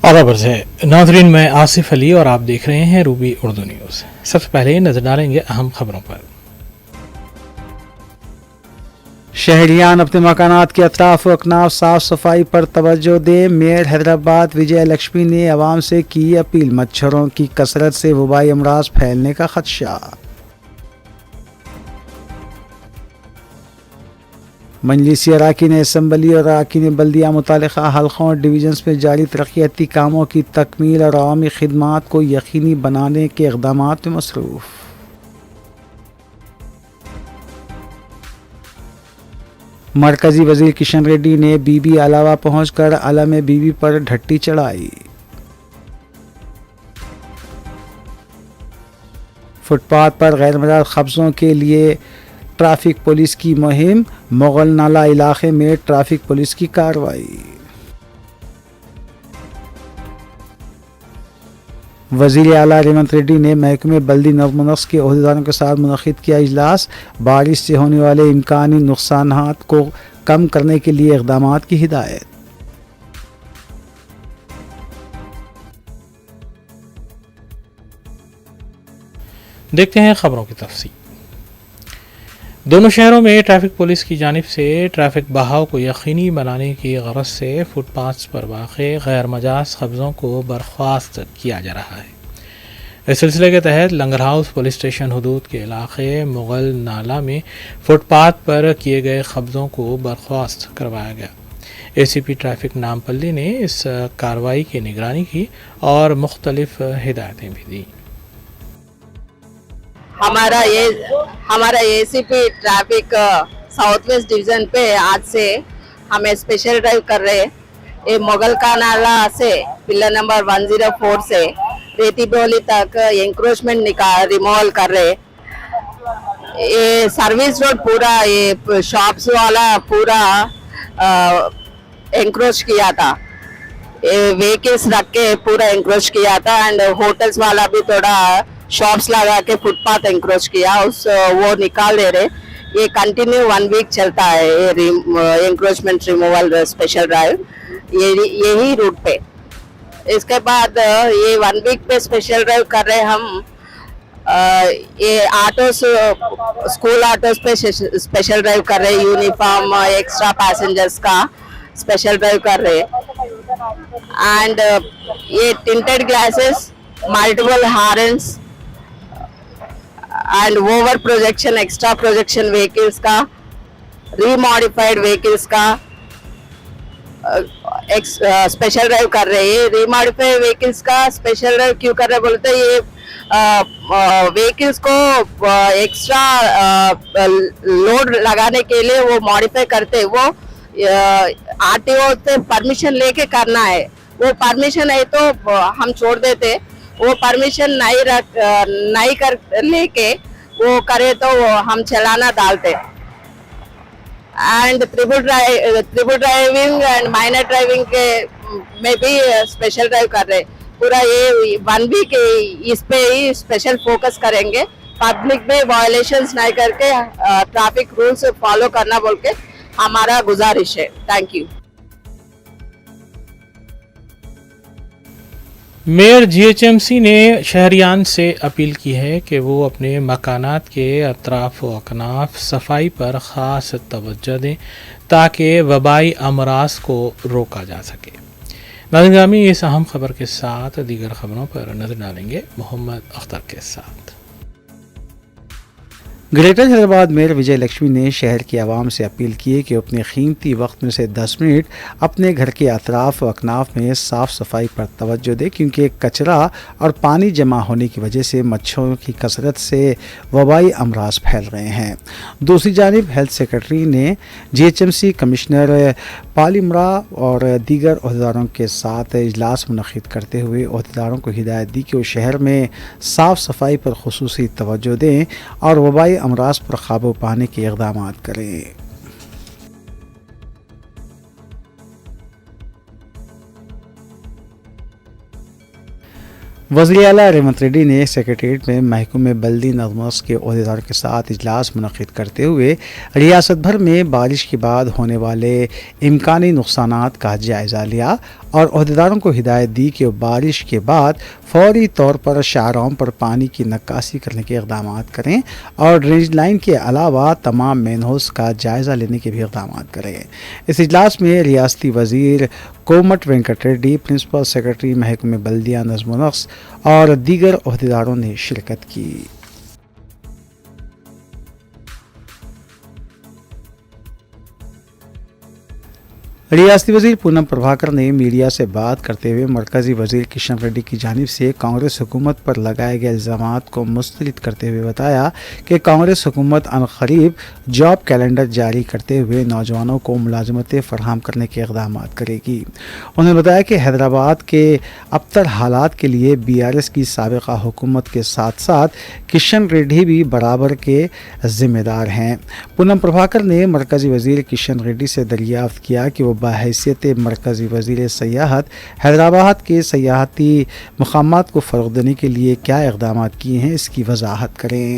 और खबर है नाज़रीन, मैं आसिफ अली और आप देख रहे हैं रूबी उर्दू न्यूज़। सबसे पहले नजर डालेंगे अहम खबरों पर। शहरियान अपने मकानात के अतराफ व अकनाफ साफ सफाई पर तवज्जो दें। मेयर हैदराबाद विजय लक्ष्मी ने आवाम से की अपील। मच्छरों की कसरत से वबाई अमराज फैलने का खदशा। मजलिसी अराकीन असम्बली और अराकीन बल्दिया मुतालिका हल्कों और डिवीजन्स में जारी तरक्याती कामों की तकमील और अवामी खिदमात को यकीनी बनाने के इक़दामात में मसरूफ़। मरकजी वजीर किशन रेड्डी ने बीबी अलावा पहुंचकर अलम बीबी पर ढट्टी चढ़ाई। फुटपाथ पर गैर मुराद कब्ज़ों के लिए ट्रैफिक पुलिस की मुहिम। मुगल नाला इलाके में ट्रैफिक पुलिस की कार्रवाई। वज़ीर आला रेवंत रेड्डी ने महकमे बल्दी नज़्म व नस्क़ के अहदेदारों के साथ मुनक़िद किया इजलास। बारिश से होने वाले इम्कानी नुकसानात को कम करने के लिए इक़दामात की हिदायत। देखते हैं खबरों की तफसील। दोनों शहरों में ट्रैफिक पुलिस की जानिब से ट्रैफिक बहाव को यकीनी बनाने की गरज से फुटपाथ पर वाक़े गैर मजाज कब्ज़ों को बर्खास्त किया जा रहा है। इस सिलसिले के तहत लंगर हाउस पुलिस स्टेशन हदूद के इलाके मुगल नाला में फुटपाथ पर किए गए कब्ज़ों को बर्खास्त करवाया गया। ACP ट्रैफिक नामपल्ली ने इस कार्रवाई की निगरानी की और मुख्तलिफ हिदायतें भी दी। हमारा ACP traffic south west division पे आज से हमें स्पेशल ड्राइव कर रहे हैं। ये मुगल का नाला से पिलर नंबर 104 से रेती बोली तक एंक्रोचमेंट रिमूवल कर रहे। ये सर्विस रोड पूरा ये शॉप्स वाला पूरा एंक्रोच किया था। व्हीकल्स रख के पूरा एंक्रोच किया था एंड होटल्स वाला भी थोड़ा शॉप्स लगा के फुटपाथ एंक्रोच किया, वो निकाल दे रहे। ये कंटिन्यू 1 वीक चलता है ये एंक्रोचमेंट रिमूवल स्पेशल ड्राइव यही रूट पे। इसके बाद ये 1 वीक पे स्पेशल ड्राइव कर रहे हम। ये ऑटोस स्कूल ऑटोस पे स्पेशल ड्राइव कर रहे। यूनिफॉर्म एक्स्ट्रा पैसेंजर्स का स्पेशल ड्राइव कर रहे एंड ये tinted glasses, multiple horns and over projection, extra projection vehicles का, रीमॉडिफाइड व्हीकल्स का स्पेशल ड्राइव कर रहे हैं। रीमॉडिफाइड व्हीकल्स का स्पेशल ड्राइव क्यों कर रहे बोलते हैं, ये व्हीकल्स को एक्स्ट्रा लोड लगाने के लिए वो मॉडिफाई करते हैं। वो RTO से परमिशन लेके करना है। वो परमिशन है तो हम छोड़ देते, वो परमिशन नहीं कर लेके वो करे तो हम चलाना डालते। And triple driving and minor driving के में भी स्पेशल ड्राइव कर रहे। पूरा ये 1 वीक इस पे ही स्पेशल फोकस करेंगे। पब्लिक में वायलेशंस नहीं करके ट्रैफिक रूल्स फॉलो करना बोल के हमारा गुजारिश है। Thank you. मेयर GHMC ने शहरियान से अपील की है कि वो अपने मकानात के अतराफ व अकनाफ सफाई पर ख़ास तवज्जो दें ताकि वबाई अमराज को रोका जा सके। नाज़रीन, इस अहम खबर के साथ दीगर खबरों पर नजर डालेंगे मोहम्मद अख्तर के साथ। ग्रेटर हैदराबाद मेयर विजय लक्ष्मी ने शहर की आवाम से अपील की है कि अपने कीमती वक्त में से 10 मिनट अपने घर के अतराफ व अकनाफ में साफ़ सफाई पर तवज्जो दे, क्योंकि कचरा और पानी जमा होने की वजह से मच्छरों की कसरत से वबाई अमराज फैल रहे हैं। दूसरी जानिब हेल्थ सेक्रेटरी ने GHMC कमिश्नर पालिमरा और दीगर अहदेदारों के साथ इजलास मुनक़िद करते हुए अहदेदारों को हिदायत दी कि वो शहर में साफ़ सफाई पर खुसूसी तवज्जो दें और वबाई अमराज पर काबू पाने के इक़दामात करें। वज़ीर आला रेवंत रेड्डी ने सेक्रेटेरिएट में महकमे बल्दी नज़्म के अहदेदारों के साथ इजलास मुनक़िद करते हुए रियासत भर में बारिश के बाद होने वाले इम्कानी नुकसानात का जायज़ा लिया और अहदेदारों को हिदायत दी कि वो बारिश के बाद फौरी तौर पर शाहराहों पर पानी की नक्कासी करने के इक़दाम करें और ड्रेनेज लाइन के अलावा तमाम मैनहोल्स का जायज़ा लेने के भी इक़दाम करें। इस इजलास में रियासती वज़ीर कोमट वेंकट रेड्डी, प्रिंसिपल सेक्रेटरी महकमे बल्दिया नज़्म व नक्श और दीगर अहदेदारों ने शिरकत की। रियासती वज़ीर पूनम प्रभाकर ने मीडिया से बात करते हुए मरकज़ी वज़ीर किशन रेड्डी की जानिब से कांग्रेस हुकूमत पर लगाए गए इल्ज़ामात को मुस्तरद करते हुए बताया कि कांग्रेस हुकूमत अनक़रीब जॉब कैलेंडर जारी करते हुए नौजवानों को मुलाजमतें फ़राहम करने के इक़दाम करेगी। उन्होंने बताया कि हैदराबाद के अबतर हालात के लिए BRS की साबिक़ा हुकूमत के साथ साथ किशन रेड्डी भी बराबर के ज़िम्मेदार हैं। पूनम प्रभाकर ने मरकज़ी वज़ीर किशन रेड्डी से दरियाफ़्त किया कि वो बहैसियत मरकज़ी वज़ीर सयाहत हैदराबाद के सयाहती मकामात को फ़रोग़ देने के लिए क्या इक़दाम किए हैं, इसकी वजाहत करें।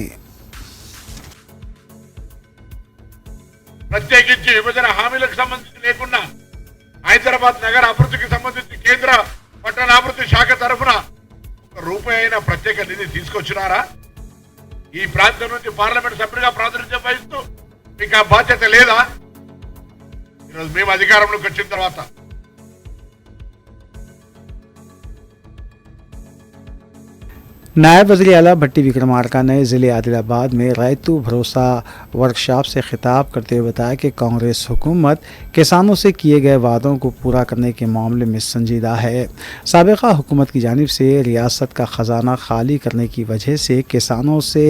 ప్రత్యేకించి విభజన హామీలకు సంబంధించి లేకుండా హైదరాబాద్ నగర అభివృద్ధికి సంబంధించి కేంద్ర పట్టణాభివృద్ధి శాఖ తరఫున ఒక రూపాయి అయినా ప్రత్యేక నిధి తీసుకొచ్చినారా? ఈ ప్రాంతం నుంచి పార్లమెంట్ సభ్యుడిగా ప్రాతినిధ్యం వహిస్తూ మీకు ఆ బాధ్యత లేదా? ఈరోజు మేము అధికారంలోకి వచ్చిన తర్వాత नायब वज़ीर आला भट्टी विक्रमार्का ने ज़िले आदिलाबाद में रैतू भरोसा वर्कशॉप से खिताब करते हुए बताया कि कांग्रेस हुकूमत किसानों से किए गए वादों को पूरा करने के मामले में संजीदा है। साबिक़ा हुकूमत की जानिब से रियासत का ख़जाना खाली करने की वजह से किसानों से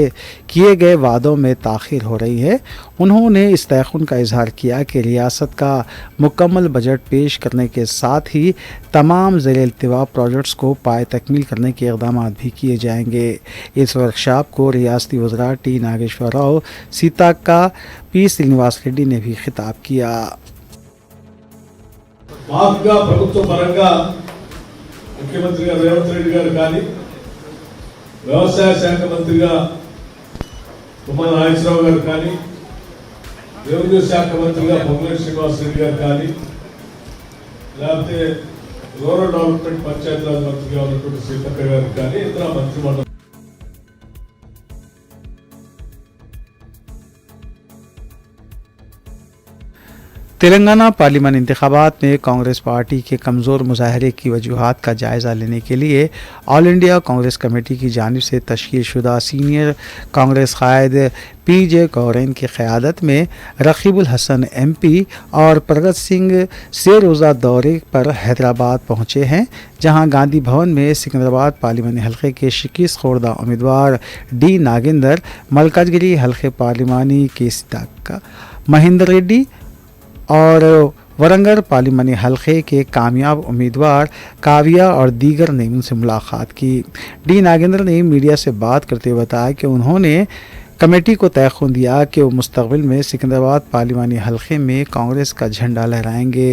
किए गए वादों में ताख़ीर हो रही है। उन्होंने इस तयक़ुन का इजहार किया कि रियासत का मुकम्मल बजट पेश करने के साथ ही तमाम ज़ेर इल्तिवा प्रोजेक्ट्स को पाए तकमील करने के इक़दाम भी किए जाएंगे। इस वर्कशॉप को रियासती वज़रा टी नागेश्वर राव, सीताक्का, पी श्रीनिवास रेड्डी ने भी खिताब किया। మాఫ్గా ప్రభుత్వ పరంగా ముఖ్యమంత్రిగా రేవంత్ రెడ్డి గారు కానీ వ్యవసాయ శాఖ మంత్రిగా తుమ్మల నాగేశ్వరరావు గారు కానీ రెవెన్యూ శాఖ మంత్రిగా పొంగులేటి శ్రీనివాస్ రెడ్డి గారు కానీ లేకపోతే రూరల్ డెవలప్మెంట్ పంచాయతీరాజ్ మంత్రిగా ఉన్నటువంటి సీతక్క గారు కానీ ఇతర మంత్రిమండలి तेलंगाना पार्लियामानी इंतखाबात में कांग्रेस पार्टी के कमज़ोर मुजाहरे की वजूहात का जायज़ा लेने के लिए ऑल इंडिया कांग्रेस कमेटी की जानिब से तश्कील शुदा सीनियर कांग्रेस कायद PJ गौरेन की क़यादत में रकीबुल हसन MP और प्रगत सिंह से रोज़ा दौरे पर हैदराबाद पहुँचे हैं, जहां गांधी भवन में सिकंदराबाद पार्लियामानी हल्के के 21 खोरदा उम्मीदवार D नागेंद्र, मलकाजगिरी हल्के पार्लियामानी के सीताक्का, महेंद्र रेड्डी और वरंगल पार्लियामानी हल्के के कामयाब उम्मीदवार काविया और दीगर ने उनसे मुलाकात की। D नागेंद्र ने मीडिया से बात करते हुए बताया कि उन्होंने कमेटी को तयख़ुन दिया कि वो मुस्तक़बिल में सिकंदराबाद पार्लियामानी हल्के में कांग्रेस का झंडा लहराएंगे।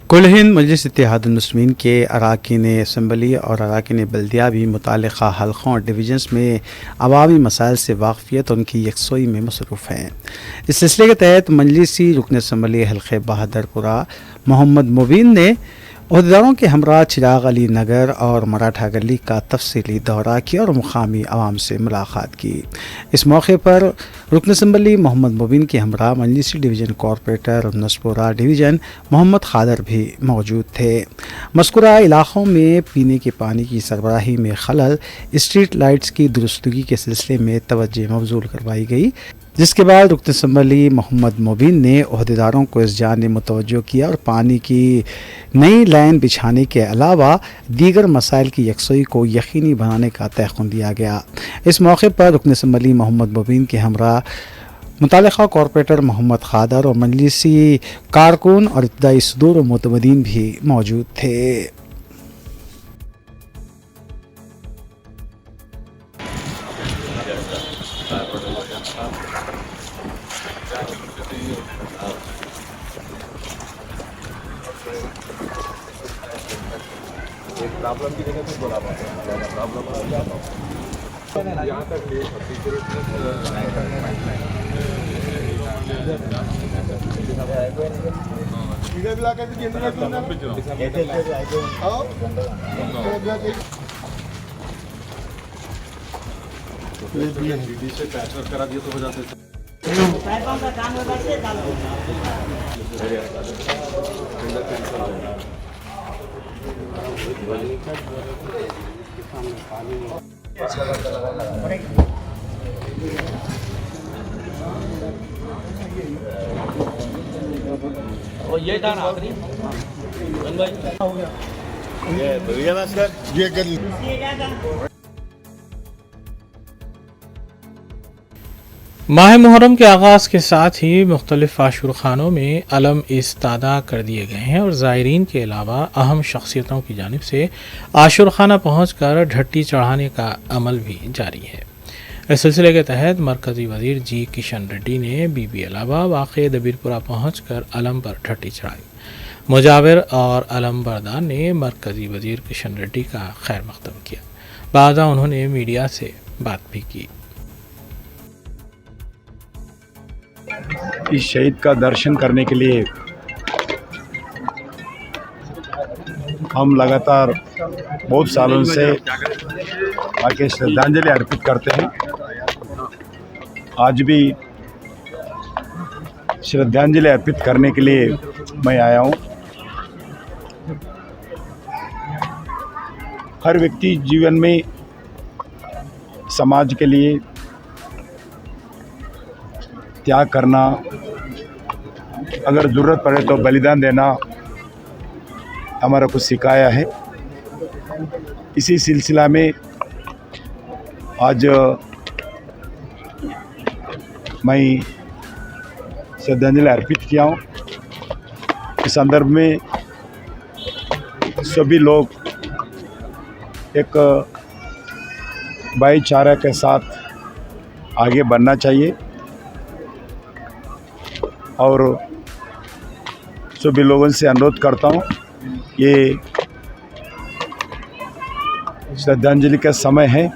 कुल हिंद मजलिस इत्तेहादुल मुस्लिमीन के अरकान असम्बली और अरकान बल्दिया भी मुतालिका हल्कों और डिवीजन्स में अवामी मसाइल से वाक़फियत और उनकी यकसोई में मसरूफ़ हैं। इस सिलसिले के तहत मजलिसी रुकन असम्बली हल्के बहादुरपुरा मोहम्मद मुबीन ने अहदेदारों के हमरा चिराग अली नगर और मराठा गली का तफसीली दौरा किया और मुकामी आवाम से मुलाकात की। इस मौके पर रुकन असम्बली मोहम्मद मुबीन के हमरा मजलिसी डिवीज़न कॉरपोरेटर नसपुरा डिवीज़न मोहम्मद खादर भी मौजूद थे। मज़कूरा इलाक़ों में पीने के पानी की सरबराही में खलल, स्ट्रीट लाइट्स की दुरुस्तगी के सिलसिले में तवज्जो मबजूल करवाई गई, जिसके बाद रुकन असम्बली मोहम्मद मुबीन ने अहदेदारों को इस जानिब मुतवज्जो किया और पानी की नई लाइन बिछाने के अलावा दीगर मसाइल की यकसोई को यकीनी बनाने का तयक़ुन दिया गया। इस मौके पर रुकन असम्बली मोहम्मद मुबीन के हमरा मुतालिका कॉरपोरेटर मोहम्मद खादर और मजलिसी कारकुन और इब्तदाई सदूर और मुतमदीन भी मौजूद थे। माह मुहर्रम के आगाज़ के साथ ही मुख्तलिफ आशुर खानों में अलम इस्तादा कर दिए गए हैं और ज़ायरीन के अलावा अहम शख्सियतों की जानिब से आशुर खाना पहुँच कर ढट्टी चढ़ाने का अमल भी जारी है। इस सिलसिले के तहत मरकज़ी वज़ीर जी किशन रेड्डी ने बीबी अलावा वाक़े दबीरपुरा पहुँच कर अलम पर ढट्टी चढ़ाई। मुजाविर और अलम बरदान ने मरकज़ी वज़ीर किशन रेड्डी का खैर मक़दम किया। बादा उन्होंने मीडिया से बात भी की। इस शहीद का दर्शन करने के लिए हम लगातार बहुत सालों से आके श्रद्धांजलि अर्पित करते हैं। आज भी श्रद्धांजलि अर्पित करने के लिए मैं आया हूँ। हर व्यक्ति जीवन में समाज के लिए त्याग करना, अगर ज़रूरत पड़े तो बलिदान देना हमारा कुछ सिखाया है। इसी सिलसिला में आज मैं श्रद्धांजलि अर्पित किया हूँ। इस संदर्भ में सभी लोग एक भाईचारा के साथ आगे बढ़ना चाहिए और सभी लोगों से अनुरोध करता हूँ, ये श्रद्धांजलि का समय है।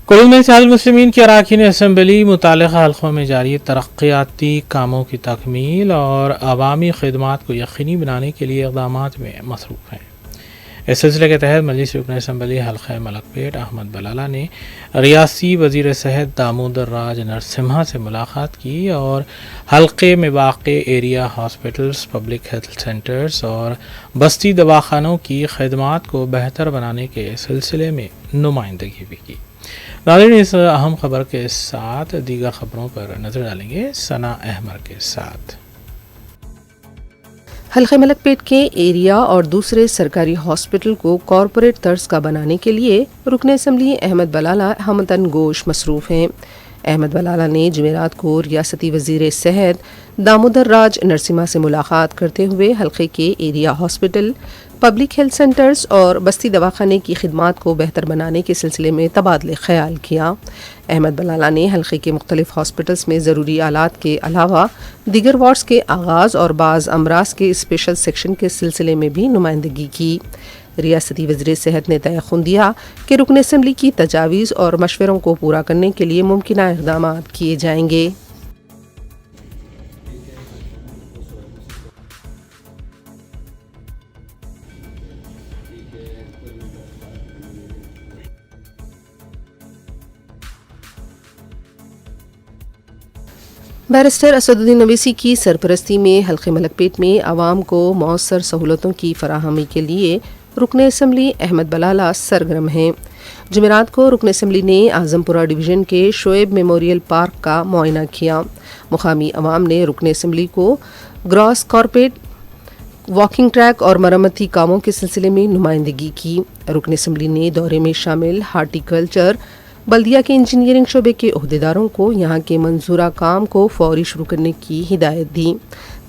कुल में इत्तेहादुल मुस्लिमीन की अरकान असम्बली मुतालिका हल्कों में जारी तरक्याती कामों की तकमील और अवामी खिदमात को यकीनी बनाने के लिए इक़दामात में मसरूफ़ हैं। इस सिलसिले के तहत मजलिस रुकन असम्बली हल्क़ा मलकपेट अहमद बलाला ने रियासी वज़ीर सेहत दामोदर राज नरसिम्हा से मुलाकात की और हल्के में वाक़े area hospitals, public health centres और बस्ती दवाखानों की खिदमात को बेहतर बनाने के सिलसिले में नुमाइंदगी भी की। नाज़रीन, इस अहम खबर के साथ दीगर खबरों पर नज़र डालेंगे सना अहमद के साथ। हल्के मलकपेट के एरिया और दूसरे सरकारी हॉस्पिटल को कॉरपोरेट तर्ज का बनाने के लिए रुकन असम्बली अहमद बलाला हमतन गोश मसरूफ़ हैं। अहमद बलाला ने जुमेरात को रियासती वज़ीर सेहत दामोदर राज नरसिम्हा से मुलाकात करते हुए हल्के के area hospital, public health centres और बस्ती दवाखाने की खिदमात को बेहतर बनाने के सिलसिले में तबादले ख्याल किया। अहमद बलाला ने हल्के के मुख्तलिफ हॉस्पिटल्स में ज़रूरी आलात के अलावा दीगर वार्ड्स के आगाज़ और बाज़ अमराज के स्पेशल सेक्शन के सिलसिले में भी नुमाइंदगी की। रियासती वज़ीर सेहत ने तयख़ुन दिया कि रुकन असम्बली की तजावीज़ और मशवरों को पूरा करने के लिए मुमकिना इक़दामात किए जाएंगे। बैरिस्टर असदुद्दीन अवैसी की सरपरस्ती में हल्के मलकपेट में आवाम को मौसर सहूलतों की फराहमी के लिए रुकन असम्बली अहमद बलाला सरगर्म हैं। जुमेरात को रुकन असम्बली ने आज़मपुरा डिवीज़न के शोएब मेमोरियल पार्क का मुआयना किया। मुकामी अवाम ने रुकन असम्बली को ग्रॉस वॉकिंग ट्रैक और मरम्मती कामों के सिलसिले में नुमाइंदगी की। रुकन असम्बली ने दौरे में शामिल हार्टिकल्चर, बल्दिया के इंजीनियरिंग शोबे के ओहदेदारों को यहाँ के मंजूरा काम को फौरी शुरू करने की हिदायत दी।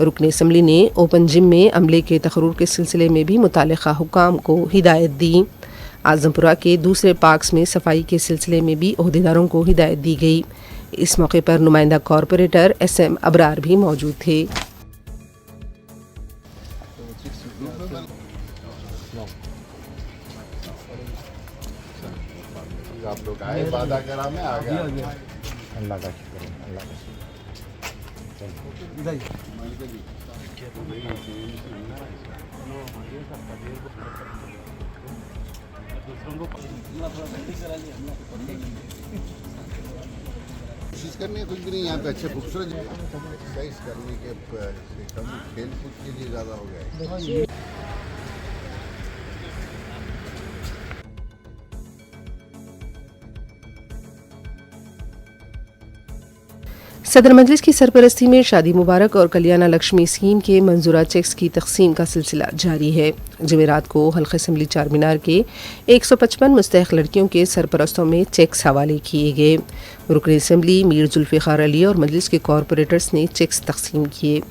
रुकन असम्बली ने ओपन जिम में अमले के तकर्रुर के सिलसिले में भी मुतालिका हुकाम को हिदायत दी। आजमपुरा के दूसरे पार्क्स में सफाई के सिलसिले में भी ओहदेदारों को हिदायत दी गई। इस मौके पर नुमाइंदा कॉरपोरेटर SM अबरार भी मौजूद थे। आप लोग आए, वादा करा, मैं आ गया। अल्लाह का शुक्र है, अल्लाह का कोशिश करनी है, कुछ भी नहीं यहाँ पे अच्छे खूबसूरत एक्सरसाइज करने के कम खेल कूद के लिए ज़्यादा हो गया है। सदर मजलिस की सरपरस्ती में शादी मुबारक और कल्याण लक्ष्मी स्कीम के मंजूरा चेक्स की तकसीम का सिलसिला जारी है। जुमेरात को हल्का असम्बली चार मीनार के 155 मुस्तहक लड़कियों के सरपरस्तों में चेक्स हवाले किए गए। रुकन असम्बली मीर जुल्फ़िकार अली और मजलिस के कॉरपोरेटर्स ने चेक्स तकसीम किए।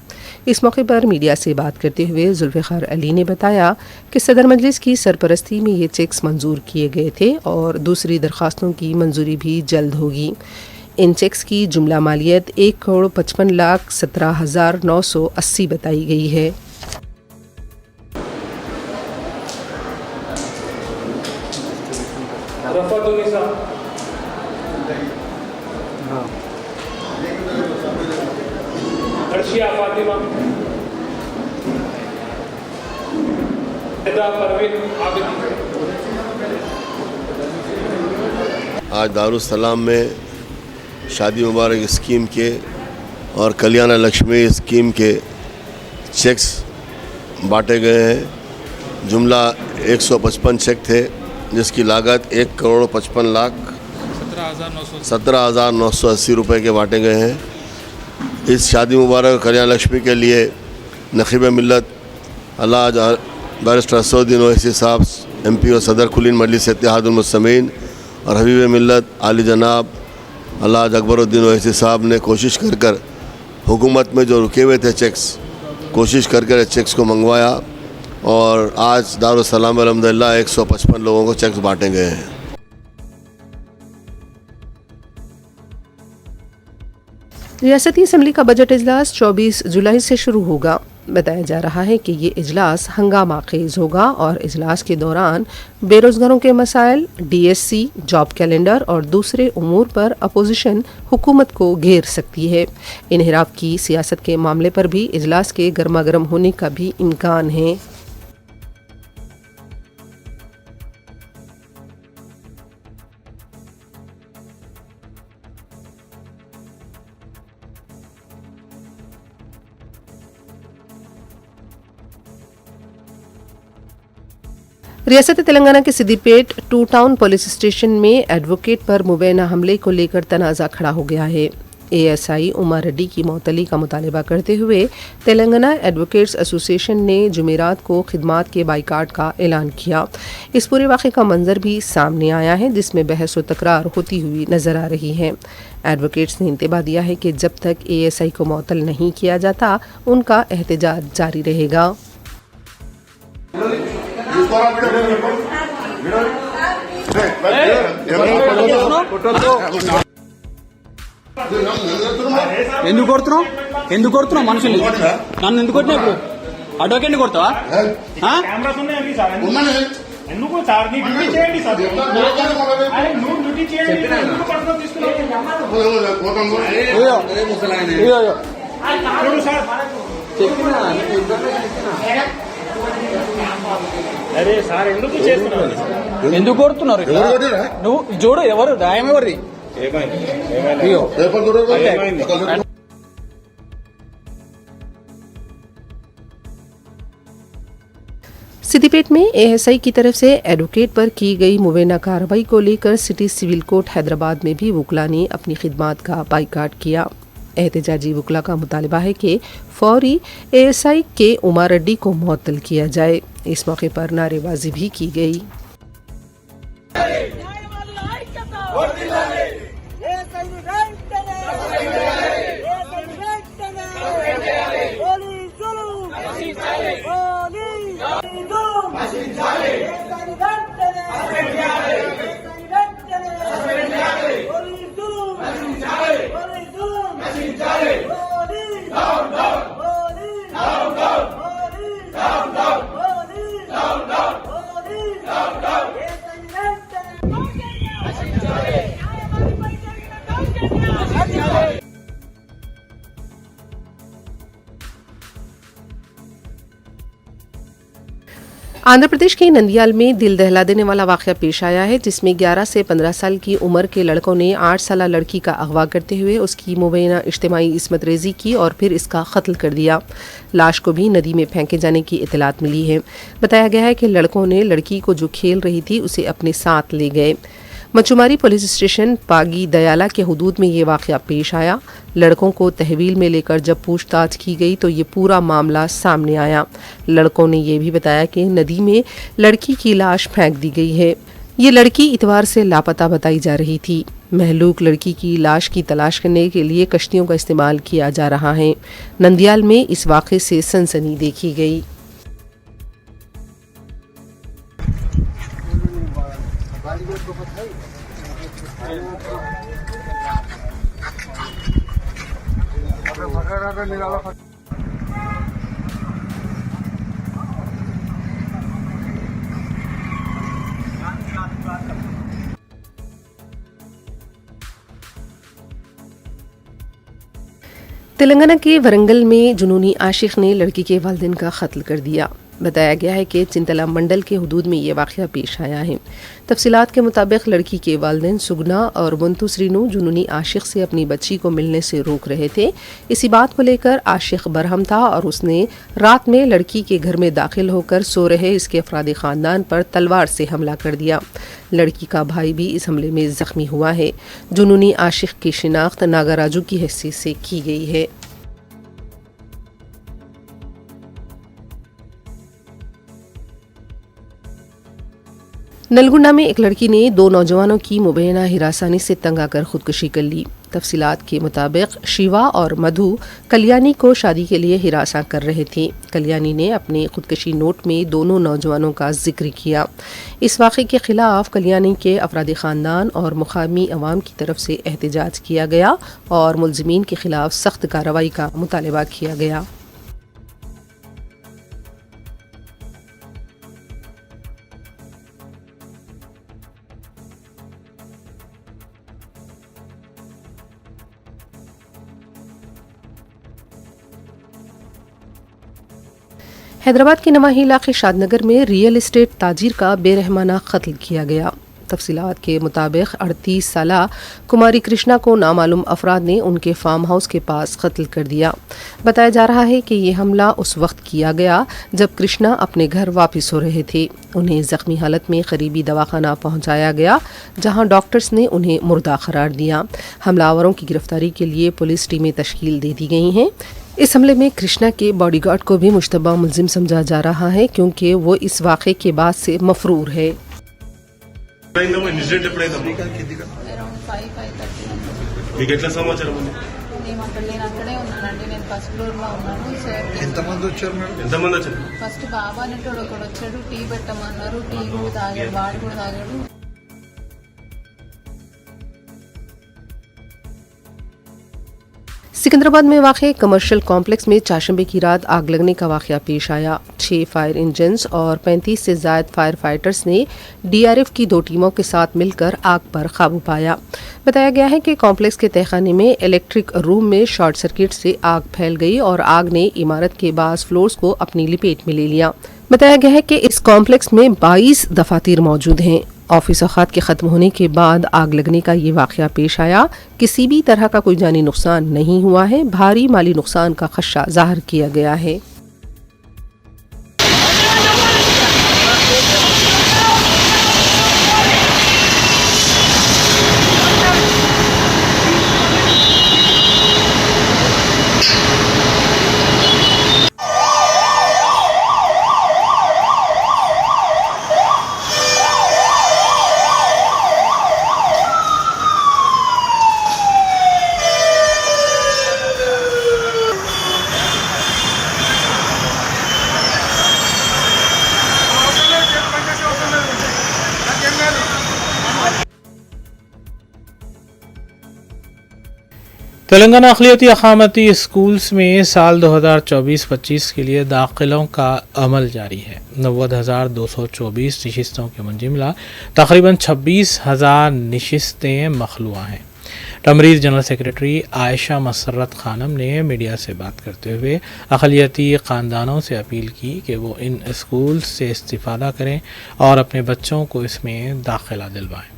इस मौके पर मीडिया से बात करते हुए जुल्फ़िकार अली ने बताया कि सदर मजलिस की सरपरस्ती में ये चेक्स मंजूर किए गए थे और दूसरी दरख्वास्तों की मंजूरी भी जल्द होगी। इन चेक्स की जुमला मालियत 1,55,17,980 बताई गई है। आज दारुस्सलाम में शादी मुबारक स्कीम के और कल्याण लक्ष्मी स्कीम के चेक्स बांटे गए हैं। जुमला 155 चेक थे जिसकी लागत 1,55,17,980 रुपये के बांटे गए हैं। इस शादी मुबारक कल्याण लक्ष्मी के लिए नखीब मिल्लत अल्लाह बैरिस्टर असदुद्दीन ओवैसी साहब MP और सदर कुलीन मजलिस इत्तेहादुल मुस्लिमीन और हबीब मिल्लत आली जनाब अल्लाह अकबरुद्दीन ओवैसी साहब ने कोशिश कर हुकूमत में जो रुके हुए थे चेक्स कोशिश कर चेक्स को मंगवाया और आज दारुस्सलाम में अल्हम्दुलिल्लाह 155 लोगों को चेक्स बांटे गए हैं। रियासती असम्बली का बजट इजलास 24 जुलाई से शुरू होगा। बताया जा रहा है कि ये इजलास हंगामा खेज होगा और इजलास के दौरान बेरोजगारों के मसाइल, DSC, जॉब कैलेंडर और दूसरे उमूर पर अपोजिशन हुकूमत को घेर सकती है। इनहिराफ की सियासत के मामले पर भी इजलास के गर्मा गर्म होने का भी इम्कान है। रियासत तेलंगाना के सिद्दीपेट 2 टाउन पुलिस स्टेशन में एडवोकेट पर मुबैना हमले को लेकर तनाज़ा खड़ा हो गया है। ASI उमर रेड्डी की मौतली का मुतालबा करते हुए तेलंगाना एडवोकेट्स एसोसिएशन ने जुमेरात को खिदमात के बाइकाट का ऐलान किया। इस पूरे वाक़े का मंजर भी सामने आया है जिसमें बहस व तकरार होती हुई नजर आ रही है। एडवोकेट्स ने इंतबाह दिया है कि जब तक ASI को मुअत्तल नहीं किया जाता उनका एहतजाज जारी रहेगा। ఎందుకు కొడుతున్నావు మనుషుల్ని నన్ను ఎందుకు కొట్టినా ఇప్పుడు అడ్వకేట్ని కొడతావా ఎందుకు సార్ నీ డ్యూటీ చేయండి సార్ నువ్వు డ్యూటీ చేయండి అరే సార్ ఎందుకు చేస్తున్నారు ఎందుకు కొడుతున్నారు నువ్వు చూడు ఎవరు న్యాయం ఎవరిది सिद्दीपेट में ASI की तरफ से एडवोकेट पर की गई मुबैना कार्रवाई को लेकर सिटी सिविल कोर्ट हैदराबाद में भी वकला ने अपनी खिदमात का बाइकाट किया। एहतजाजी वकला का मुतालबा है कि फौरी ASI के उमर रेड्डी को मुअत्तल किया जाए। इस मौके पर नारेबाजी भी की गई। आंध्र प्रदेश के नंदियाल में दिल दहला देने वाला वाक़या पेश आया है, जिसमें 11 से 15 साल की उम्र के लड़कों ने 8 साला लड़की का अगवा करते हुए उसकी मुबैना इज्तिमाई इस्मत रेज़ी की और फिर इसका कत्ल कर दिया। लाश को भी नदी में फेंके जाने की इतलात मिली है। बताया गया है कि लड़कों ने लड़की को जो खेल रही थी उसे अपने साथ ले गए। मचुमारी पुलिस स्टेशन पागी दयाला के हुदूद में ये वाक़या पेश आया। लड़कों को तहवील में लेकर जब पूछताछ की गई तो ये पूरा मामला सामने आया। लड़कों ने यह भी बताया कि नदी में लड़की की लाश फेंक दी गई है। ये लड़की इतवार से लापता बताई जा रही थी। महलूक लड़की की लाश की तलाश करने के लिए कश्तियों का इस्तेमाल किया जा रहा है। नंदियाल में इस वाक़े से सनसनी देखी गई। तेलंगाना के वरंगल में जुनूनी आशिक ने लड़की के वालिदैन का कत्ल कर दिया। बताया गया है कि चिंतला मंडल के हुदूद में ये वाक़या पेश आया है। तफसीलात के मुताबिक लड़की के वालिदैन सुगना और मुंतु श्रीनू जुनूनी आशिक से अपनी बच्ची को मिलने से रोक रहे थे। इसी बात को लेकर आशिक बरहम था और उसने रात में लड़की के घर में दाखिल होकर सो रहे इसके अफरादी ख़ानदान पर तलवार से हमला कर दिया। लड़की का भाई भी इस हमले में ज़ख्मी हुआ है। जुनूनी आशिक की शिनाख्त नागाराजू की हैसियत से की गई है। नलगुंडा में एक लड़की ने 2 नौजवानों की मुबैना हिरासानी से तंग आकर खुदकुशी कर ली। तफसीलात के मुताबिक शिवा और मधु कल्याणी को शादी के लिए हिरासा कर रहे थे। कल्याणी ने अपने खुदकुशी नोट में दोनों नौजवानों का जिक्र किया। इस वाक़े के खिलाफ कल्याणी के अफरादी ख़ानदान और मुकामी अवाम की तरफ से एहतजाज किया गया और मुलज़िमीन के खिलाफ सख्त कार्रवाई का मुतालबा किया गया। हैदराबाद के नवाही इलाके शादनगर में रियल एस्टेट ताजिर का बेरहमाना कत्ल किया गया। तफसीलात के मुताबिक 38 साला कुमारी कृष्णा को नामालूम अफराद ने उनके फार्म हाउस के पास कत्ल कर दिया। बताया जा रहा है कि ये हमला उस वक्त किया गया जब कृष्णा अपने घर वापस हो रहे थे। उन्हें जख्मी हालत में करीबी दवाखाना पहुंचाया गया, जहां डॉक्टर्स ने उन्हें मुर्दा करार दिया। हमलावरों की गिरफ्तारी के लिए पुलिस टीमें तश्कील दे दी गई हैं। इस हमले में कृष्णा के बॉडीगार्ड को भी मुश्तबा मुलजिम समझा जा रहा है, क्योंकि वो इस वाक़े के बाद से मफरूर है। మీకు ఎట్లా సమాచారం ఉంది? నేను అక్కడే ఉన్నానండి. నేను ఫస్ట్ ఫ్లోర్ లో ఉన్నాను. సార్ ఎంతమంది వచ్చారు మేడం? ఎంతమంది వచ్చారు? ఫస్ట్ బాబా అనేటోడు ఒకడు వచ్చాడు. టీ పెట్టమన్నారు. టీ కూడా తాగాడు, వాడు కూడా తాగాడు. सिकंदराबाद में वाक़े कमर्शियल कॉम्प्लेक्स में चाशंबे की रात आग लगने का वाक़या पेश आया। 6 फायर इंजन्स और 35 से ज़ायद फायर फाइटर्स ने DRF की 2 टीमों के साथ मिलकर आग पर काबू पाया। बताया गया है कि कॉम्प्लेक्स के तहखाने में इलेक्ट्रिक रूम में शॉर्ट सर्किट से आग फैल गई और आग ने इमारत के बाज़ फ्लोर्स को अपनी लपेट में ले लिया। बताया गया है कि इस कॉम्प्लेक्स में 22 दफातर मौजूद हैं। ऑफिस औकात के ख़त्म होने के बाद आग लगने का ये वाक़या पेश आया। किसी भी तरह का कोई जानी नुकसान नहीं हुआ है। भारी माली नुकसान का खदशा ज़ाहिर किया गया है। तेलंगाना अक़लियती अक़ामती स्कूल्स में साल 2024-25 के लिए दाखिलों का अमल जारी है। 90,224 नशिस्तों के मुंजिमला तकरीबन 26,000 नशिस्तें मखलूआ हैं। तमरीज़ जनरल सेक्रेटरी आयशा मसर्रत खानम ने मीडिया से बात करते हुए अक़लियती ख़ानदानों से अपील की कि वो इन स्कूल्स से इस्तिफ़ादा करें और अपने बच्चों को इसमें दाखिला दिलवाएं।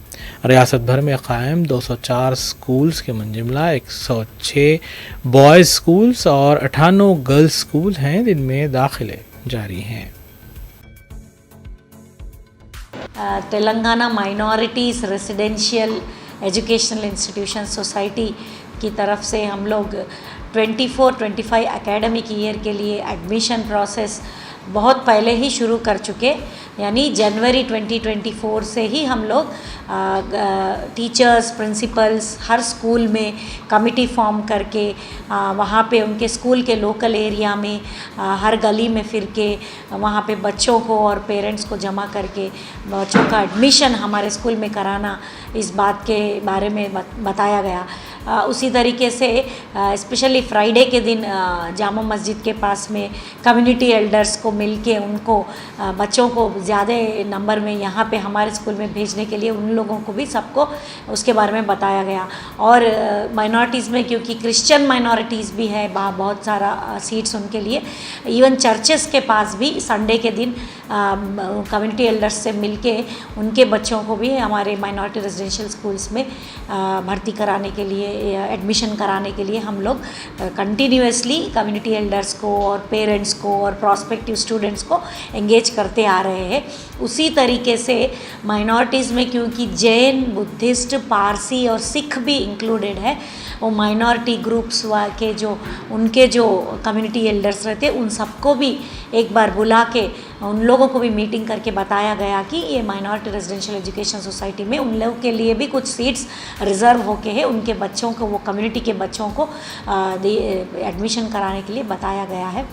रियासत भर में कायम 204 स्कूल्स के मुंजिमला 106 बॉयज़ स्कूल्स और 98 गर्ल्स स्कूल हैं जिनमें दाखिले जारी हैं। Telangana minorities residential educational institution society की तरफ से हम लोग 24-25 एकेडमिक ईयर के लिए एडमिशन प्रोसेस बहुत पहले ही शुरू कर चुके, यानी जनवरी 2024 से ही हम लोग टीचर्स, प्रिंसिपल्स हर स्कूल में कमिटी फॉर्म करके वहाँ पे उनके स्कूल के लोकल एरिया में हर गली में फिर के वहाँ पे बच्चों को और पेरेंट्स को जमा करके बच्चों का एडमिशन हमारे स्कूल में कराना, इस बात के बारे में बताया गया। उसी तरीके से स्पेशली फ्राइडे के दिन जामा मस्जिद के पास में कम्युनिटी एल्डर्स को मिलके उनको बच्चों को ज़्यादा नंबर में यहाँ पे हमारे स्कूल में भेजने के लिए उन लोगों को भी सबको उसके बारे में बताया गया। और माइनॉरिटीज़ में क्योंकि क्रिश्चियन माइनॉरिटीज़ भी है, बहुत सारा सीट्स उनके लिए, इवन चर्चेस के पास भी संडे के दिन कम्युनिटी एल्डर्स से मिलके उनके बच्चों को भी हमारे माइनॉरिटी रेजिडेंशियल स्कूल्स में भर्ती कराने के लिए, एडमिशन कराने के लिए हम लोग कंटिन्यूसली कम्युनिटी एल्डर्स को और पेरेंट्स को और प्रॉस्पेक्टिव स्टूडेंट्स को एंगेज करते आ रहे हैं। उसी तरीके से माइनॉरिटीज़ में क्योंकि जैन, बुद्धिस्ट, पारसी और सिख भी इंक्लूडेड है, वो माइनॉरिटी ग्रुप्स के जो उनके जो कम्युनिटी एल्डर्स रहते उन सबको भी एक बार बुला के उन लोगों को भी मीटिंग करके बताया गया कि ये माइनॉरिटी रेजिडेंशियल एजुकेशन सोसाइटी में उन लोगों के लिए भी कुछ सीट्स रिज़र्व होके है, उनके बच्चों को, वो कम्युनिटी के बच्चों को एडमिशन कराने के लिए बताया गया है।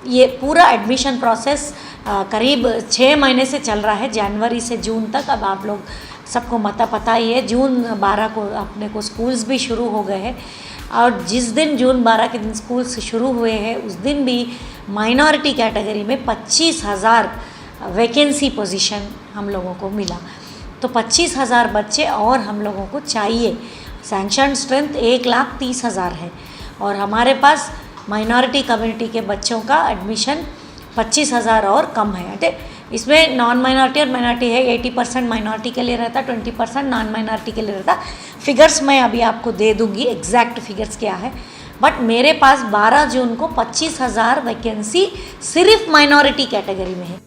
ये पूरा एडमिशन प्रोसेस करीब 6 महीने से चल रहा है, जनवरी से जून तक। अब आप लोग सबको पता ही है, जून 12 को अपने को स्कूल्स भी शुरू हो गए हैं और जिस दिन जून 12 के दिन स्कूल्स शुरू हुए हैं उस दिन भी माइनॉरिटी कैटेगरी में 25,000 वैकेंसी पोजीशन हम लोगों को मिला। तो 25,000 बच्चे और हम लोगों को चाहिए। सैंक्शन स्ट्रेंथ 1,30,000 है और हमारे पास माइनॉरिटी कम्युनिटी के बच्चों का एडमिशन 25,000 और कम है। इसमें नॉन माइनॉरिटी और माइनॉरिटी है, 80% माइनॉरिटी के लिए रहता, 20% नॉन माइनॉरिटी के लिए रहता। फिगर्स मैं अभी आपको दे दूंगी, एग्जैक्ट फिगर्स क्या है, बट मेरे पास 12 जून को 25,000 वैकेंसी सिर्फ माइनॉरिटी कैटेगरी में है।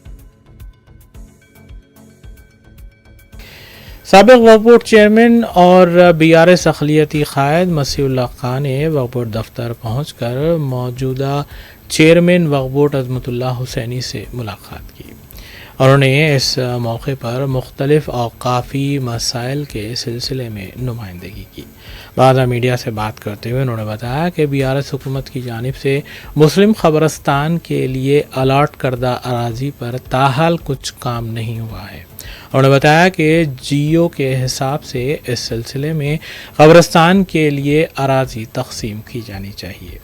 साबिक़ वक्फ बोर्ड चेयरमैन और बीआरएस अक़लियती क़ायद मसीहुल्लाह खान ने वक्फ बोर्ड दफ्तर पहुंचकर मौजूदा चेयरमैन वक्फ बोर्ड अज़मतुल्लाह हुसैनी से मुलाकात की। उन्होंने इस मौके पर मुख्तलिफ़ औक़ाफ़ी मसाइल के सिलसिले में नुमाइंदगी की। बाद मीडिया से बात करते हुए उन्होंने बताया कि बीआरएस हुकूमत की जानिब से मुस्लिम क़ब्रस्तान के लिए अलाट करदा अराज़ी पर ताहाल कुछ काम नहीं हुआ है। उन्होंने बताया कि जियो के हिसाब से इस सिलसिले में क़ब्रस्तान के लिए अराज़ी तक़सीम की जानी चाहिए।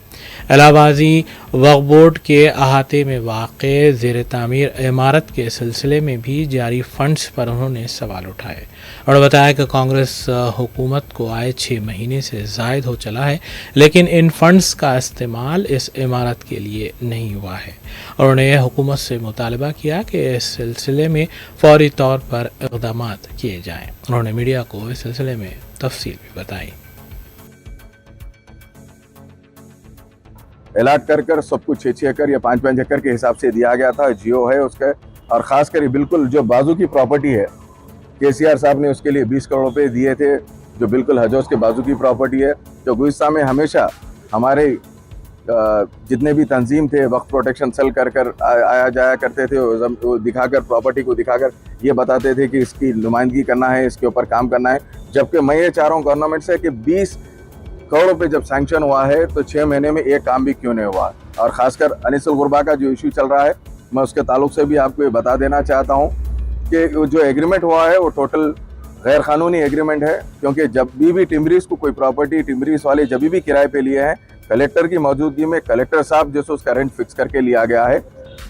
इलाहाबादी वक्फ बोर्ड के अहाते में वाक़े ज़ेर तामीर इमारत के सिलसिले में भी जारी फ़ंड्स पर उन्होंने सवाल उठाए। उन्होंने बताया कि कांग्रेस हुकूमत को आए 6 महीने से ज़ायद हो चला है, लेकिन इन फ़ंड्स का इस्तेमाल इस इमारत के लिए नहीं हुआ है। उन्होंने हुकूमत से मुतालबा किया कि इस सिलसिले में फौरी तौर पर इक़दामात किए जाएँ। उन्होंने मीडिया को इस सिलसिले में तफसील भी बताई। अलाट कर सब कुछ 6 एकड़ या 5-5 एकड़ के हिसाब से दिया गया था, जियो है उसका, और ख़ास कर बिल्कुल जो बाजू की प्रॉपर्टी है, केसीआर साहब ने उसके लिए 20 करोड़ रुपए दिए थे, जो बिल्कुल हजोस के बाजू की प्रॉपर्टी है। जो गुज़िस्ता में हमेशा हमारे जितने भी तंजीम थे वक्फ प्रोटेक्शन सेल कर आया जाया करते थे, वो दिखाकर, प्रॉपर्टी को दिखाकर ये बताते थे कि इसकी नुमाइंदगी करना है, इसके ऊपर काम करना है। जबकि मैं ये चाह रहा हूँ गवर्नमेंट से कि 20 करोड़ रुपए जब सैंक्शन हुआ है तो 6 महीने में एक काम भी क्यों नहीं हुआ। और ख़ासकर अनिसुल गुरबा का जो इशू चल रहा है, मैं उसके ताल्लुक से भी आपको ये बता देना चाहता हूँ कि जो एग्रीमेंट हुआ है वो टोटल गैर कानूनी एग्रीमेंट है, क्योंकि जब भी टिमरीज को कोई प्रॉपर्टी टिमरीज वाले जब भी किराए पे लिए हैं, कलेक्टर की मौजूदगी में कलेक्टर साहब जो उसका रेंट फिक्स करके लिया गया है।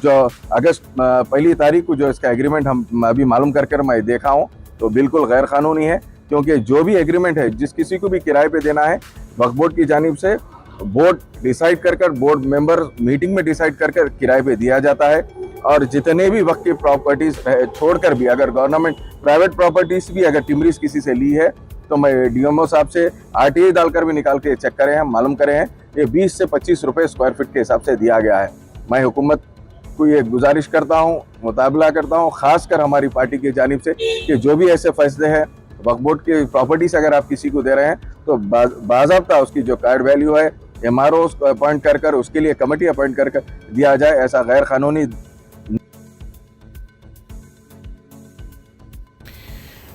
जो अगस्त 1 तारीख को जो इसका एग्रीमेंट हम अभी मालूम कर मैं देखा हूँ तो बिल्कुल गैर कानूनी है, क्योंकि जो भी एग्रीमेंट है जिस किसी को भी किराए पे देना है वक्फ बोर्ड की जानिब से बोर्ड डिसाइड कर बोर्ड मेंबर मीटिंग में डिसाइड कर किराए पे दिया जाता है। और जितने भी वक्त की प्रॉपर्टीज छोड़कर भी अगर गवर्नमेंट प्राइवेट प्रॉपर्टीज भी अगर टिमरीज किसी से ली है तो मैं डीएमओ साहब से आरटीआई डालकर भी निकाल के चेक करे हैं, मालूम करे हैं, ये 20 से 25 रुपए स्क्वायर फीट के हिसाब से दिया गया है। मैं हुकूमत को ये गुजारिश करता हूँ, मुताबला करता हूँ, खासकर हमारी पार्टी की जानिब से कि जो भी ऐसे फैसले हैं वक्फ बोर्ड की प्रॉपर्टीज अगर आप किसी को दे रहे हैं तो बाज़ाब्ता उसकी जो कार्ड वैल्यू है एमआरओ को अपॉइंट कर उसके लिए कमेटी अपॉइंट कर दिया जाए। ऐसा गैर कानूनी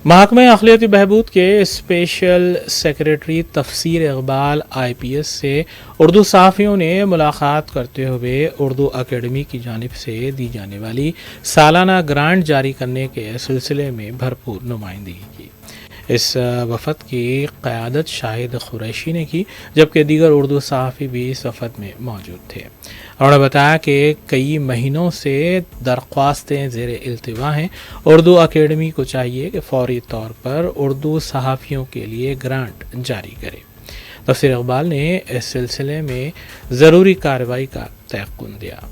महकमे अखिलियाती बहबूद के स्पेशल सेक्रेटरी तफसीर इकबाल IPS से उर्दू सहाफ़ियों ने मुलाकात करते हुए उर्दू अकेडमी की जानिब से दी जाने वाली सालाना ग्रांट जारी करने के सिलसिले में भरपूर नुमाइंदगी की। इस वफ़द की क़यादत शाहिद खुरैशी ने की, जबकि दीगर उर्दू सहाफ़ी भी इस वफ़द में मौजूद थे। उन्होंने बताया कि कई महीनों से दरख्वास्तें ज़ेर इल्तिवा हैं। उर्दू अकेडमी को चाहिए कि फ़ौरी तौर पर उर्दू सहाफ़ियों के लिए ग्रांट जारी करे। तफसीर इकबाल ने इस सिलसिले में ज़रूरी कार्रवाई का तयक़ुन दिया।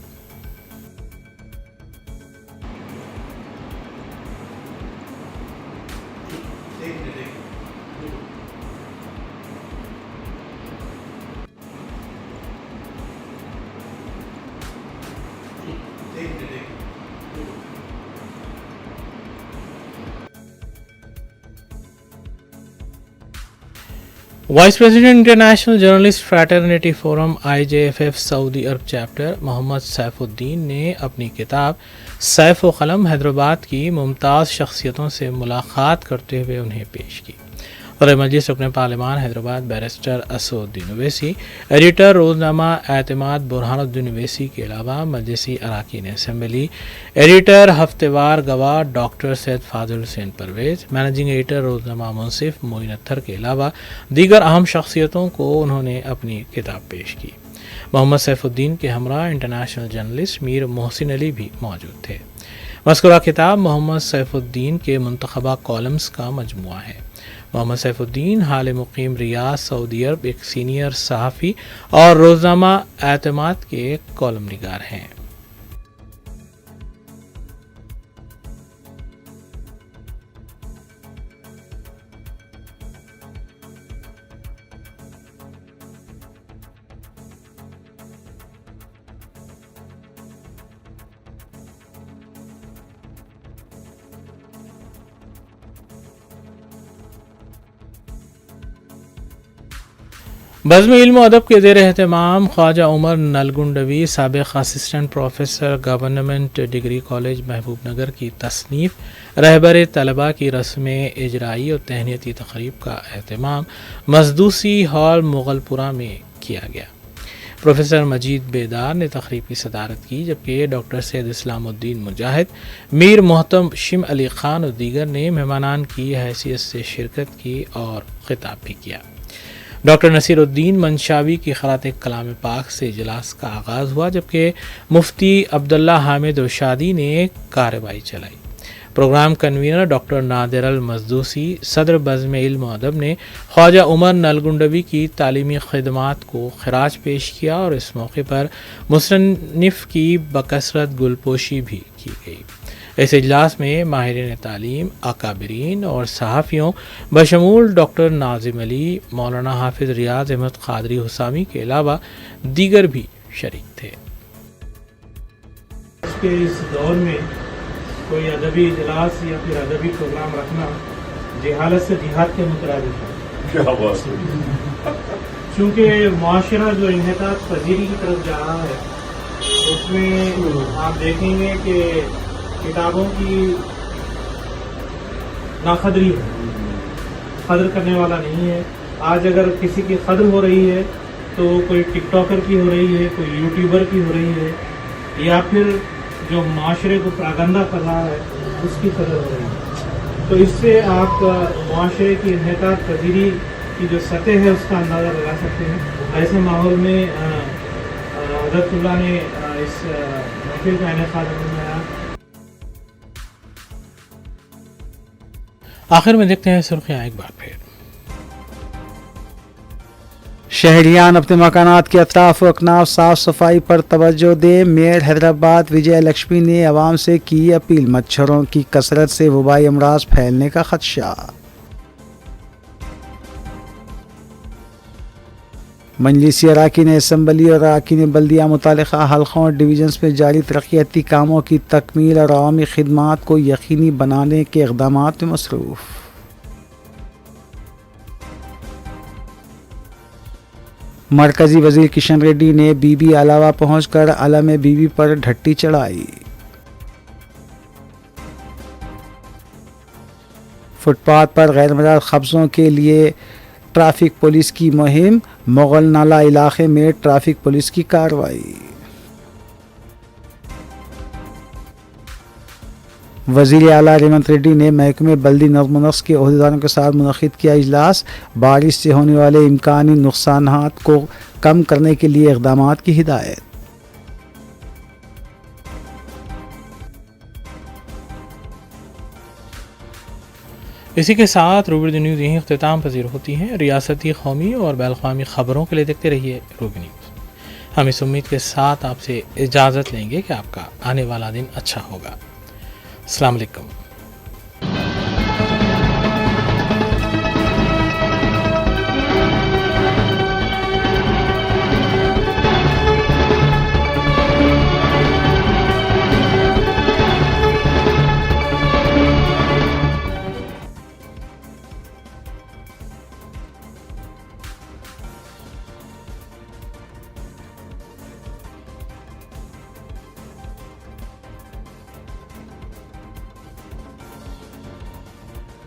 Vice president international journalist fraternity forum IJFF Saudi Arab chapter Mohammed Saifuddin ने अपनी किताब सैफ व कलम हैदराबाद की मुमताज़ शख्सियतों से मुलाकात करते हुए उन्हें पेश की। सदर मजलिस रुकन पार्लिमान हैदराबाद बैरिस्टर असदुद्दीन ओवैसी, एडिटर रोज़नामा एतमाद बुरहानुद्दीन ओवैसी के अलावा मजलिसी अरकान असम्बली, एडिटर हफ्तेवार गवाह डॉक्टर सैयद फाजिल हुसैन परवेज़, मैनेजिंग एडिटर रोज़नामा मुंसिफ मोइन अत्तर के अलावा दीगर अहम शख्सियतों को उन्होंने अपनी किताब पेश की। मोहम्मद सैफुद्दीन के हमरा इंटरनेशनल जर्नलिस्ट मीर मोहसिन अली भी मौजूद थे। मज़कूरा किताब मोहम्मद सैफुद्दीन के मुंतखबा कॉलम्स का मजमुआ है। मोहम्मद सैफुद्दीन हाल मुकीम रियाद सऊदी अरब एक सीनियर सहाफ़ी और रोज़नामा एतमाद के कॉलम निगार हैं। बज़्म इल्म व अदब के ज़ेर एहतमाम ख्वाजा उमर नलगुंडवी साबिक़ assistant professor government degree college Mahbubnagar की तसनीफ़ रहबर तलबा की रस्म इजराई और तहनीती तक़रीब का एहतमाम मजदूसी हॉल मुग़लपुरा में किया गया। प्रोफेसर मजीद बेदार ने तक़रीब की सदारत की, जबकि डॉक्टर सैयद इस्लामुद्दीन मुजाहिद, मीर मोहतम शिम अली ख़ान और दीगर ने मेहमानान की हैसियत से शिरकत की और ख़िताब भी किया। डॉक्टर नसीरुद्दीन मंशावी की ख़रात कलाम पाक से इजलास का आगाज़ हुआ, जबकि मुफ्ती अब्दुल्ला हामिद उशादी ने कार्रवाई चलाई। प्रोग्राम कन्वीनर डॉक्टर नादिर अल मजदूसी, सदर बज़्म इल्म व अदब ने ख्वाजा उमर नलगुंडवी की तालीमी खिदमात को खराज पेश किया और इस मौके पर मुसन्निफ़ की बकसरत गुलपोशी भी की गई। इस इजलास में माहिरीन तालीम, अकाबिरीन और सहाफ़ियों बशमूल डॉक्टर नाजिम अली, मौलाना हाफिज़ रियाज अहमद क़ादरी हुसामी के अलावा दीगर भी शरीक थे। इस दौर में कोई अदबी इजलास या फिर अदबी प्रोग्राम रखना जहालत से जिहाद के मुतरादिफ है। क्या बात है। चूँकि माशरा जो इन्हितात पजीरी की तरफ जा रहा है, उसमें आप देखेंगे कि किताबों की नाकदरी है, कदर करने वाला नहीं है। आज अगर किसी की कदर हो रही है तो कोई टिकटॉकर की हो रही है, कोई यूट्यूबर की हो रही है, या फिर जो माशरे को प्रागंदा कर रहा है उसकी कदर हो रही है। तो इससे आप मुआशरे की इन्हेतात पजीरी की जो सतह है उसका अंदाज़ा लगा सकते हैं। ऐसे माहौल में हज़रतुल्लाह ने इस महफिल का इनेकाद फरमाया। आखिर में देखते हैं सुर्खियाँ एक बार फिर। शहरियान अपने मकानात के अतराफ व अकनाफ साफ सफाई पर तवज्जो दें। मेयर हैदराबाद विजय लक्ष्मी ने आवाम से की अपील। मच्छरों की कसरत से वबाई अमराज फैलने का खदशा। मजलिसी अराकीन असम्बली और अराकीन बल्दिया मुतालिका हल्कों और डिवीजन्स में जारी तरक्याती कामों की तकमील और अवामी खिदमात को यकीनी बनाने के इक़दामात में मसरूफ़। मरकजी वजीर किशन रेड्डी ने बीबी अलावा पहुंचकर अलम बीबी पर ढट्टी चढ़ाई। फुटपाथ पर गैर मुराद कब्जों के लिए ट्रैफिक पुलिस की मुहिम। मुगल नाला इलाके में ट्रैफिक पुलिस की कार्रवाई। वज़ीर आला रेवंत रेड्डी ने महकमे बल्दी नज़्म व नस्क़ के अहदेदारों के साथ मुनक़िद किया इजलास। बारिश से होने वाले इम्कानी नुकसानात को कम करने के लिए इक़दामात की हिदायत। इसी के साथ रूबी न्यूज़ यहीं इख्तिताम पजीर होती हैं। रियासती, कौमी और बैनुल-अक़वामी ख़बरों के लिए देखते रहिए रूबी न्यूज़। हम इस उम्मीद के साथ आपसे इजाज़त लेंगे कि आपका आने वाला दिन अच्छा होगा। अस्सलाम वालेकुम।